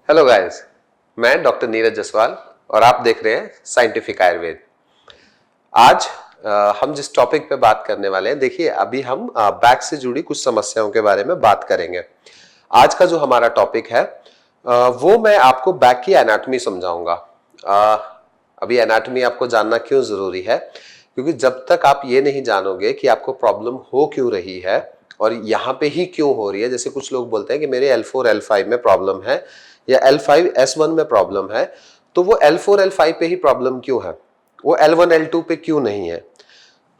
Hello guys, मैं doctor Neeraj Jaswal और आप देख रहे हैं साइंटिफिक आयुर्वेद। आज हम जिस टॉपिक पे बात करने वाले हैं, देखिए अभी हम बैक से जुड़ी कुछ समस्याओं के बारे में बात करेंगे। आज का जो हमारा टॉपिक है वो मैं आपको बैक की एनाटॉमी समझाऊंगा। अभी एनाटॉमी आपको जानना क्यों जरूरी है, क्योंकि जब तक आप ये नहीं जानोगे कि आपको प्रॉब्लम हो क्यों रही है और यहाँ पे ही क्यों हो रही है। जैसे कुछ लोग बोलते हैं कि मेरे L4 L5 में प्रॉब्लम है या L5 S1 में प्रॉब्लम है, तो वो L4 L5 पे ही प्रॉब्लम क्यों है, वो L1 L2 पे क्यों नहीं है।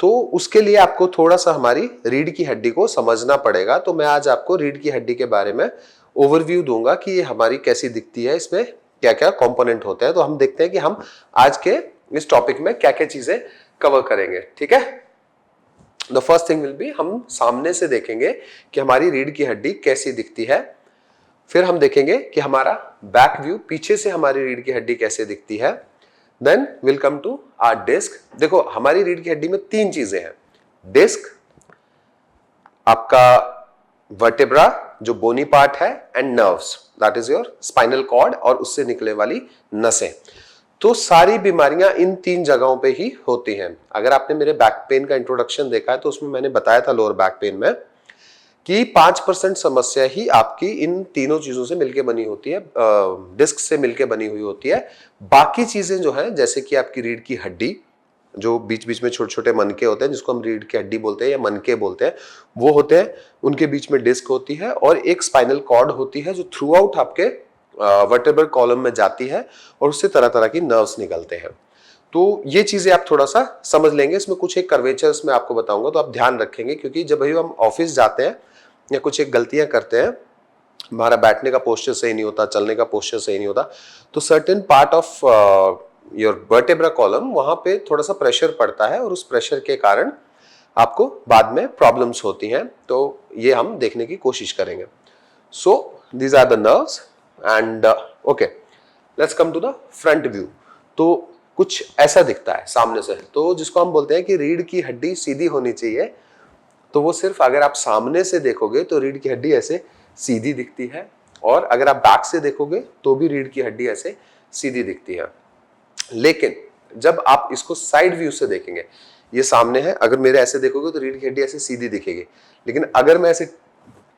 तो उसके लिए आपको थोड़ा सा हमारी रीढ़ की हड्डी को समझना पड़ेगा। तो मैं आज आपको रीढ़ की हड्डी के बारे में ओवरव्यू दूंगा कि ये हमारी कैसी दिखती है, इसमें क्या क्या कंपोनेंट होते हैं। तो हम देखते हैं कि हम आज के इस टॉपिक में क्या क्या चीजें कवर करेंगे। ठीक है, the first thing will be, हम सामने से देखेंगे कि हमारी रीढ़ की हड्डी कैसी दिखती है। फिर हम देखेंगे कि हमारा बैक व्यू, पीछे से हमारी रीढ़ की हड्डी कैसे दिखती है। Then will come to our disc. देखो हमारी रीढ़ की हड्डी में तीन चीजें हैं, डिस्क, आपका वर्टेब्रा जो बोनी पार्ट है, and nerves, that is your spinal cord और उससे निकले वाली नसें। तो सारी बीमारियां इन तीन जगहों पे ही होती हैं। अगर आपने मेरे बैक पेन का इंट्रोडक्शन देखा है तो उसमें मैंने बताया था लोअर बैक पेन में कि 5% समस्या ही आपकी इन तीनों चीजों से मिलके बनी होती है, डिस्क से मिलके बनी हुई होती है। बाकी चीजें जो है, जैसे कि आपकी रीढ़ की हड्डी, जो बीच बीच में छोटे छोटे मनके होते हैं जिसको हम रीढ़ की हड्डी बोलते हैं या मनके बोलते हैं, वो होते हैं। उनके बीच में डिस्क होती है और एक स्पाइनल कॉर्ड होती है जो थ्रू आउट आपके वर्टेब्रल कॉलम में जाती है और उससे तरह तरह की नर्व्स निकलते हैं। तो ये चीजें आप थोड़ा सा समझ लेंगे। इसमें कुछ एक कर्वेचर्स मैं आपको बताऊंगा तो आप ध्यान रखेंगे, क्योंकि जब भी हम ऑफिस जाते हैं या कुछ एक गलतियां करते हैं, हमारा बैठने का पोस्चर सही नहीं होता, चलने का पोस्चर सही नहीं होता, तो certain part of your vertebra column, वहां पे थोड़ा सा प्रेशर पड़ता है और उस प्रेशर के कारण आपको बाद में प्रॉब्लम्स होती हैं। तो ये हम देखने की कोशिश करेंगे। So these are the nerves and okay, let's come to the front view. तो कुछ ऐसा दिखता है सामने से, तो जिसको हम बोलते हैं कि रीढ़ की हड्डी सीधी होनी चाहिए। तो वो सिर्फ अगर आप सामने से देखोगे तो रीढ़ की हड्डी ऐसे सीधी दिखती है, और अगर आप बैक से देखोगे तो भी रीढ़ की हड्डी ऐसे सीधी दिखती है। लेकिन जब आप इसको साइड व्यू से देखेंगे, ये सामने है, अगर मेरे ऐसे देखोगे तो रीढ़ की हड्डी ऐसे सीधी दिखेगी, लेकिन अगर मैं ऐसे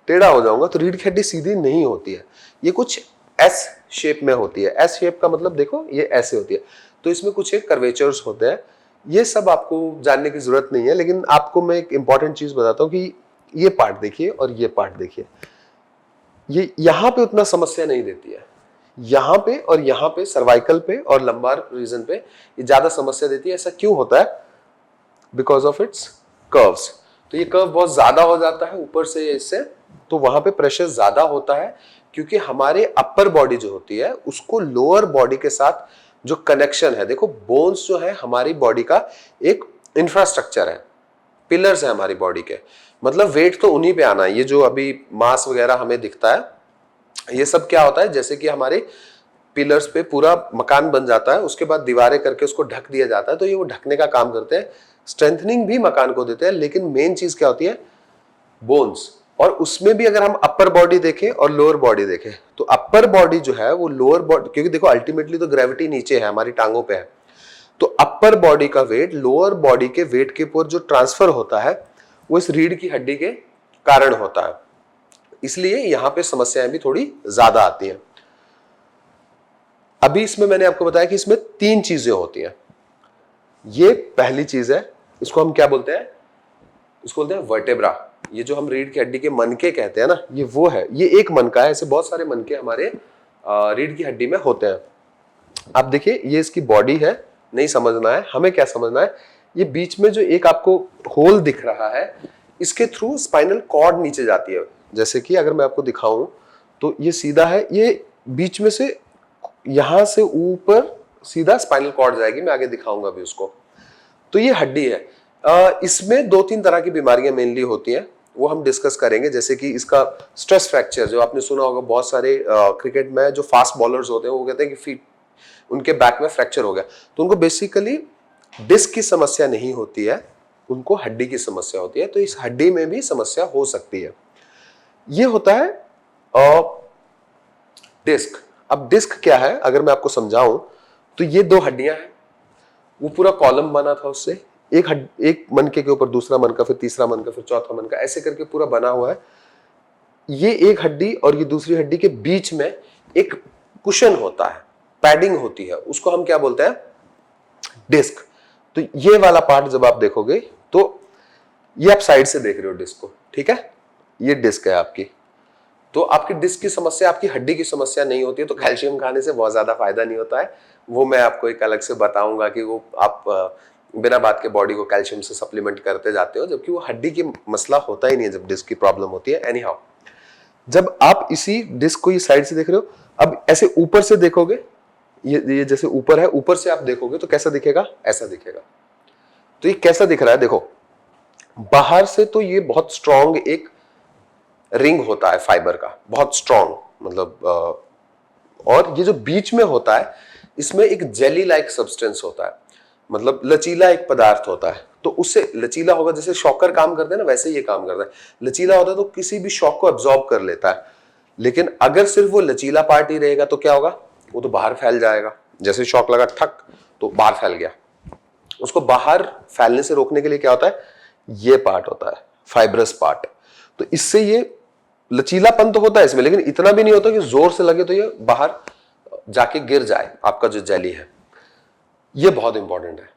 टेढ़ा हो जाऊंगा तो रीढ़ की हड्डी सीधी नहीं होती है, ये कुछ एस शेप में होती है। एस शेप का मतलब देखो ये ऐसे होती है, तो इसमें कुछ एक कर्वेचर्स होते हैं। ये सब आपको जानने की जरूरत नहीं है, लेकिन आपको मैं एक इंपॉर्टेंट चीज बताता हूँ कि ये पार्ट देखिए और ये पार्ट देखिए, ये यहां पे उतना समस्या नहीं देती है। यहां पे और यहां पे, सर्वाइकल पे और लंबार रीजन पे ये ज्यादा समस्या देती है। ऐसा क्यों होता है? Because of its curves. तो ये कर्व बहुत ज्यादा हो जाता है ऊपर से इससे, तो वहां पे प्रेशर ज्यादा होता है, क्योंकि हमारे अपर बॉडी जो होती है उसको लोअर बॉडी के साथ जो कनेक्शन है, देखो बोन्स जो है हमारी बॉडी का एक इंफ्रास्ट्रक्चर है, पिलर्स है हमारी बॉडी के, मतलब वेट तो उन्हीं पे आना है। ये जो अभी मांस वगैरह हमें दिखता है, ये सब क्या होता है, जैसे कि हमारे पिलर्स पे पूरा मकान बन जाता है, उसके बाद दीवारें करके उसको ढक दिया जाता है, तो ये वो ढकने का काम करते हैं, स्ट्रेंथनिंग भी मकान को देते हैं। लेकिन मेन चीज क्या होती है? बोन्स। और उसमें भी अगर हम अपर बॉडी देखें और लोअर बॉडी देखें, तो अपर बॉडी जो है वो लोअर बॉडी, क्योंकि देखो अल्टीमेटली तो ग्रेविटी नीचे है, हमारी टांगों पे है, तो अपर बॉडी का वेट लोअर बॉडी के वेट के ऊपर जो ट्रांसफर होता है वो इस रीढ़ की हड्डी के कारण होता है। इसलिए यहां पे समस्याएं भी थोड़ी ज्यादा आती हैं। अभी इसमें मैंने आपको बताया कि इसमें तीन चीजें होती हैं। ये पहली चीज है, इसको हम क्या बोलते हैं? इसको बोलते हैं वर्टेब्रा। ये जो हम रीढ़ की हड्डी के मनके कहते हैं ना, ये वो है, ये एक मनका है। ऐसे बहुत सारे मनके हमारे रीढ़ की हड्डी में होते हैं। अब देखिए ये इसकी बॉडी है, नहीं समझना है हमें, क्या समझना है, ये बीच में जो एक आपको होल दिख रहा है, इसके थ्रू स्पाइनल कॉर्ड नीचे जाती है। जैसे कि अगर मैं आपको दिखाऊं तो ये सीधा है, ये बीच में से यहां से ऊपर सीधा स्पाइनल कॉर्ड जाएगी, मैं आगे दिखाऊंगा भी उसको। तो ये हड्डी है। इसमें दो तीन तरह की बीमारियां मेनली होती हैं, वो हम डिस्कस करेंगे। जैसे कि इसका स्ट्रेस फ्रैक्चर, जो आपने सुना होगा, बहुत सारे क्रिकेट में जो फास्ट बॉलर्स होते हैं वो कहते हैं कि फीट, उनके बैक में फ्रैक्चर हो गया, तो उनको बेसिकली डिस्क की समस्या नहीं होती है, उनको हड्डी की समस्या होती है। तो इस हड्डी में भी समस्या हो सकती है। ये होता है डिस्क। अब डिस्क क्या है अगर मैं आपको समझाऊं तो ये दो हड्डियां हैं, वो पूरा कॉलम बना था उससे, एक मनके के ऊपर दूसरा मनका, फिर तीसरा मनका, फिर चौथा मनका, ऐसे करके पूरा बना हुआ है। ये एक हड्डी और ये दूसरी हड्डी के बीच में एक कुशन होता है, पैडिंग होती है, उसको हम क्या बोलते हैं, डिस्क। तो ये वाला पार्ट जब आप देखोगे तो ये आप साइड से देख रहे हो डिस्क को, ठीक है, ये डिस्क है आपकी। तो आपकी डिस्क की समस्या, आपकी हड्डी की समस्या नहीं होती है, तो कैल्शियम खाने से बहुत ज्यादा फायदा नहीं होता है। वो मैं आपको एक अलग से बताऊंगा कि वो आप बिना बात के बॉडी को कैल्शियम से सप्लीमेंट करते जाते हो, जबकि वो हड्डी की मसला होता ही नहीं है जब डिस्क की प्रॉब्लम होती है। एनी हाउ, जब आप इसी डिस्क को ये साइड से देख रहे हो, अब ऐसे ऊपर से देखोगे, ये जैसे ऊपर है, ऊपर से आप देखोगे तो कैसा दिखेगा, ऐसा दिखेगा। तो ये कैसा दिख रहा है, देखो बाहर से तो ये बहुत स्ट्रॉन्ग एक रिंग होता है फाइबर का, बहुत स्ट्रॉन्ग, मतलब और ये जो बीच में होता है इसमें एक जेली लाइक सब्सटेंस होता है, मतलब लचीला एक पदार्थ होता है। तो उससे लचीला होगा, जैसे शॉकर काम करते हैं ना, वैसे ये काम करता है। लचीला होता है तो किसी भी शॉक को एब्जॉर्ब कर लेता है। लेकिन अगर सिर्फ वो लचीला पार्ट ही रहेगा तो क्या होगा, वो तो बाहर फैल जाएगा। जैसे शॉक लगा ठक तो बाहर फैल गया। उसको बाहर फैलने से रोकने के लिए क्या होता है, ये पार्ट होता है, फाइब्रस पार्ट। तो इससे ये लचीलापन तो होता है इसमें, लेकिन इतना भी नहीं होता कि जोर से लगे तो ये बाहर जाके गिर जाए आपका जो जेली है। ये बहुत इंपॉर्टेंट है,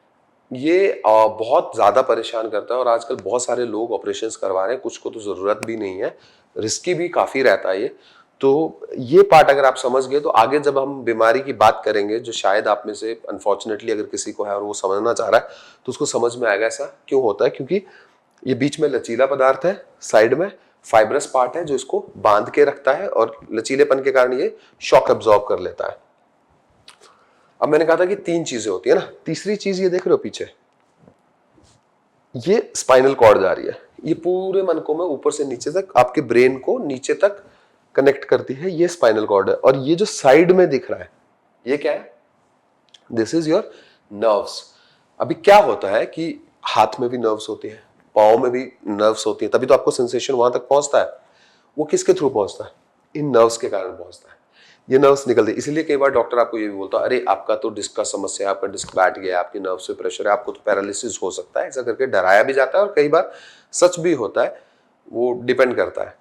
ये बहुत ज्यादा परेशान करता है और आजकल बहुत सारे लोग ऑपरेशंस करवा रहे हैं, कुछ को तो जरूरत भी नहीं है, रिस्की भी काफी रहता है ये। तो ये पार्ट अगर आप समझ गए तो आगे जब हम बीमारी की बात करेंगे, जो शायद आप में से अनफॉर्चुनेटली अगर किसी को है और वो समझना चाह रहा है तो उसको समझ में आएगा ऐसा क्यों होता है। क्योंकि ये बीच में लचीला पदार्थ है, साइड में फाइब्रस पार्ट है जो इसको बांध के रखता है और लचीलेपन के कारण ये शॉक एब्जॉर्ब कर लेता है। अब मैंने कहा था कि तीन चीजें होती है ना, तीसरी चीज ये देख रहे हो पीछे, ये स्पाइनल कॉर्ड जा रही है, ये पूरे मनकों में ऊपर से नीचे तक आपके ब्रेन को नीचे तक कनेक्ट करती है, ये स्पाइनल कॉर्ड है। और ये जो साइड में दिख रहा है ये क्या है, दिस इज योर नर्व्स। अभी क्या होता है कि हाथ में भी नर्व्स होती है, पाँव में भी नर्व्स होती है, तभी तो आपको सेंसेशन वहां तक पहुंचता है। वो किसके थ्रू पहुंचता है, इन नर्व्स के कारण पहुंचता है। ये नर्व्स निकलती है, इसलिए कई बार डॉक्टर आपको ये भी बोलता है, अरे आपका तो डिस्क का समस्या है, आपका डिस्क बैठ गया, आपकी नर्व्स पे प्रेशर है, आपको तो पैरालिसिस हो सकता है, ऐसा करके डराया भी जाता है और कई बार सच भी होता है, वो डिपेंड करता है।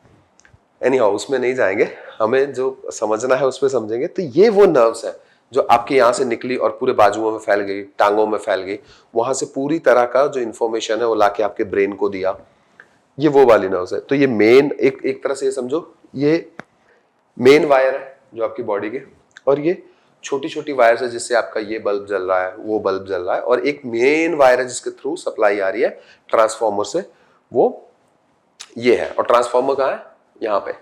एनी हाउ, उसमें नहीं जाएंगे, हमें जो समझना है उसमें समझेंगे। तो ये वो नर्व्स है जो आपके यहाँ से निकली और पूरे बाजुओं में फैल गई, टांगों में फैल गई, वहां से पूरी तरह का जो इन्फॉर्मेशन है वो लाके आपके ब्रेन को दिया, ये वो वाली नर्व्स है। तो ये मेन एक तरह से ये समझो, ये मेन वायर है जो आपकी बॉडी के, और ये छोटी छोटी वायर है जिससे आपका ये बल्ब जल रहा है, वो बल्ब जल रहा है, और एक मेन वायर है जिसके थ्रू सप्लाई आ रही है ट्रांसफार्मर से, वो ये है। और ट्रांसफार्मर कहाँ है, यहाँ पे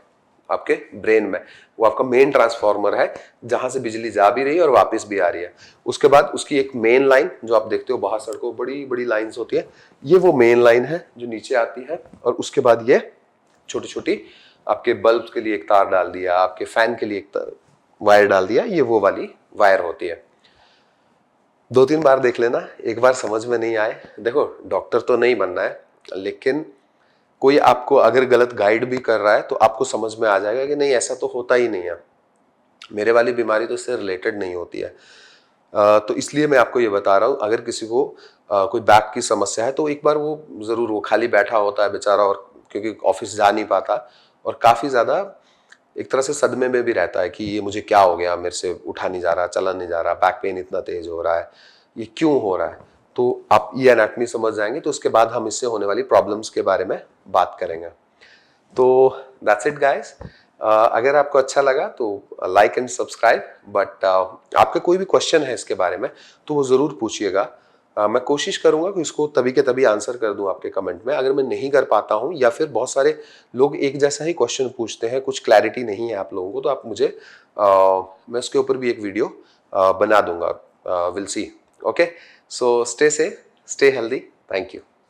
आपके ब्रेन में, वो आपका मेन ट्रांसफार्मर है जहां से बिजली जा भी रही है और वापस भी आ रही है। उसके बाद उसकी एक मेन लाइन जो आप देखते हो बाहर सड़कों बड़ी बड़ी लाइंस होती है, ये वो मेन लाइन है जो नीचे आती है, और उसके बाद ये छोटी छोटी आपके बल्ब के लिए एक तार डाल दिया, आपके फैन के लिए एक वायर डाल दिया, ये वो वाली वायर होती है। 2-3 बार देख लेना, एक बार समझ में नहीं आए, देखो डॉक्टर तो नहीं बनना है, लेकिन कोई आपको अगर गलत गाइड भी कर रहा है तो आपको समझ में आ जाएगा कि नहीं ऐसा तो होता ही नहीं है, मेरे वाली बीमारी तो इससे रिलेटेड नहीं होती है। तो इसलिए मैं आपको ये बता रहा हूँ, अगर किसी को कोई बैक की समस्या है तो एक बार वो जरूर, वो खाली बैठा होता है बेचारा, और क्योंकि ऑफिस जा नहीं पाता और काफी ज्यादा एक तरह से सदमे में भी रहता है कि ये मुझे क्या हो गया, मेरे से उठा नहीं जा रहा, चला नहीं जा रहा, बैक पेन इतना तेज हो रहा है, ये क्यों हो रहा है। तो आप ये एनाटॉमी समझ जाएंगे तो उसके बाद हम इससे होने वाली प्रॉब्लम्स के बारे में बात करेंगे। तो दैट्स इट गाइस। अगर आपको अच्छा लगा तो लाइक एंड सब्सक्राइब, बट आपका कोई भी क्वेश्चन है इसके बारे में तो वो ज़रूर पूछिएगा। मैं कोशिश करूंगा कि इसको तभी के तभी आंसर कर दूं आपके कमेंट में। अगर मैं नहीं कर पाता हूं या फिर बहुत सारे लोग एक जैसा ही क्वेश्चन पूछते हैं, कुछ क्लैरिटी नहीं है आप लोगों को, तो आप मुझे मैं उसके ऊपर भी एक वीडियो बना दूंगा। Will see. Okay, so stay safe, stay healthy, thank you.